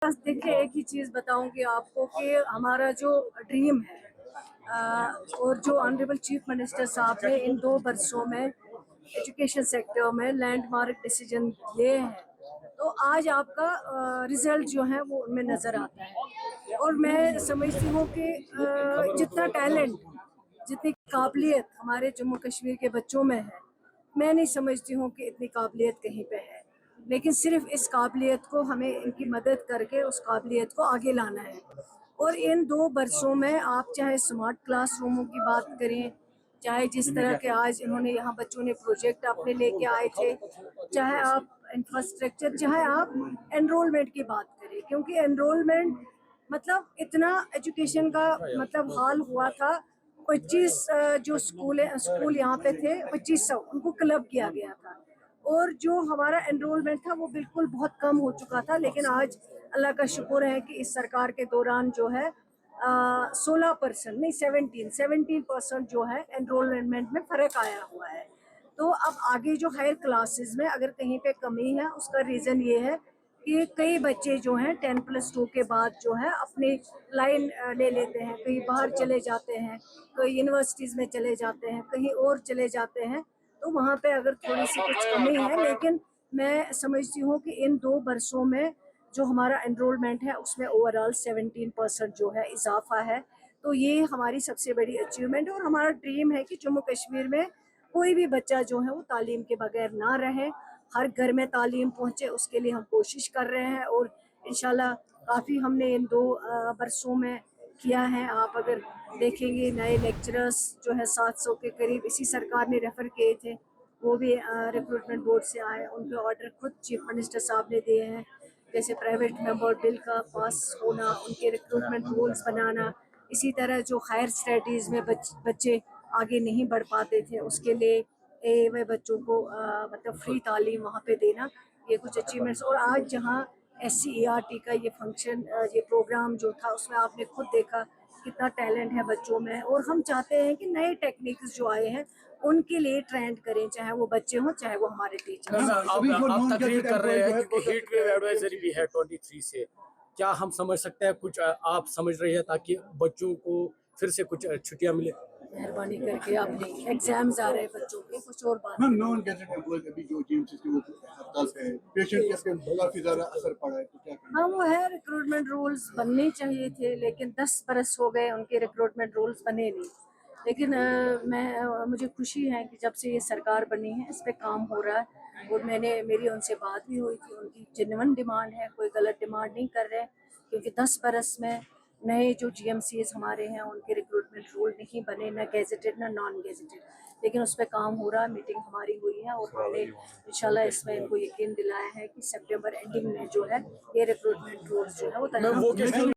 बस देखिए, एक ही चीज़ बताऊंगी आपको कि हमारा जो ड्रीम है और जो ऑनरेबल चीफ मिनिस्टर साहब ने इन 2 वर्षों में एजुकेशन सेक्टर में लैंडमार्क डिसीजन लिए हैं, तो आज आपका रिजल्ट जो है वो उनमें नज़र आता है। और मैं समझती हूँ कि जितना टैलेंट, जितनी काबिलियत हमारे जम्मू कश्मीर के बच्चों में है, मैं नहीं समझती हूँ कि इतनी काबिलियत कहीं पे है। लेकिन सिर्फ इस काबिलियत को हमें इनकी मदद करके उस काबिलियत को आगे लाना है। और इन 2 वर्षों में आप चाहे स्मार्ट क्लासरूमों की बात करें, चाहे जिस तरह के आज इन्होंने यहाँ बच्चों ने प्रोजेक्ट अपने लेके आए थे, चाहे आप इंफ्रास्ट्रक्चर, चाहे आप एनरोलमेंट की बात करें, क्योंकि एनरोलमेंट मतलब इतना एजुकेशन का मतलब हाल हुआ था। 25 जो स्कूल यहाँ पे थे, 2500 उनको क्लब किया गया था। और जो हमारा एनरोलमेंट था वो बिल्कुल बहुत कम हो चुका था। लेकिन आज अल्लाह का शुक्र है कि इस सरकार के दौरान जो है 16% नहीं 17% जो है एनरोलमेंट में फ़र्क आया हुआ है। तो अब आगे जो हायर क्लासेस में अगर कहीं पे कमी है, उसका रीज़न ये है कि कई बच्चे जो हैं 10+2 के बाद जो है अपनी लाइन ले लेते हैं, कहीं बाहर चले जाते हैं, कहीं यूनिवर्सिटीज़ में चले जाते हैं, कहीं और चले जाते हैं। तो वहाँ पे अगर थोड़ी सी कुछ कमी है, लेकिन मैं समझती हूँ कि इन 2 वर्षों में जो हमारा एनरोलमेंट है उसमें ओवरऑल 17% जो है इजाफा है। तो ये हमारी सबसे बड़ी अचीवमेंट है। और हमारा ड्रीम है कि जम्मू कश्मीर में कोई भी बच्चा जो है वो तालीम के बगैर ना रहे, हर घर में तालीम पहुँचे, उसके लिए हम कोशिश कर रहे हैं। और इंशाल्लाह काफ़ी हमने इन 2 वर्षों में किया है। आप अगर देखेंगे नए लेक्चरर्स जो है 700 के करीब इसी सरकार ने रेफ़र किए थे, वो भी रिक्रूटमेंट बोर्ड से आए, उनके ऑर्डर खुद चीफ मिनिस्टर साहब ने दिए हैं। जैसे प्राइवेट मेंबर बिल का पास होना, उनके रिक्रूटमेंट रूल्स बनाना, इसी तरह जो हायर स्टडीज़ में बच्चे आगे नहीं बढ़ पाते थे उसके लिए वे बच्चों को मतलब फ्री तालीम वहाँ पे देना, ये कुछ अचीवमेंट्स। और आज जहाँ SCERT का ये फंक्शन, ये प्रोग्राम जो था, उसमें आपने खुद देखा कितना टैलेंट है बच्चों में। और हम चाहते हैं कि नए टेक्निक्स जो आए हैं उनके लिए ट्रेंड करें, चाहे वो बच्चे हों चाहे वो हमारे टीचर। आप तकरीर कर रहे हैं कि हीट वेव एडवाइजरी भी है 23 से, क्या हम समझ सकते हैं कुछ आप समझ रही है ताकि बच्चों को फिर से कुछ छुट्टियां मिले? मेहरबानी करके आप नहीं, एग्जाम्स आ रहे हैं बच्चों के, कुछ और बात। मैम नॉन गैजेट एम्प्लॉयज अभी जो जीएमसी के वो हड़ताल पे है, पेशेंट पे काफी ज्यादा असर पड़ा है, तो क्या हाँ, वो है, रिक्रूटमेंट रूल्स बनने चाहिए थे, लेकिन 10 बरस हो गए उनके रिक्रूटमेंट रूल्स बने नहीं। लेकिन मुझे खुशी है कि जब से ये सरकार बनी है इस पे काम हो रहा है। और मेरी उनसे बात भी हुई थी, उनकी जेन्युइन डिमांड है, कोई गलत डिमांड नहीं कर रहे, क्योंकि 10 बरस में नए जो GMCs हमारे हैं उनके रिक्रूटमेंट रूल नहीं बने, ना गैजेटेड ना नॉन गैजेटेड। लेकिन उस पर काम हो रहा है, मीटिंग हमारी हुई है और हमने इंशाल्लाह इसमें इनको यकीन दिलाया है कि सितंबर एंडिंग में जो है ये रिक्रूटमेंट रूल्स जो है वो तैयार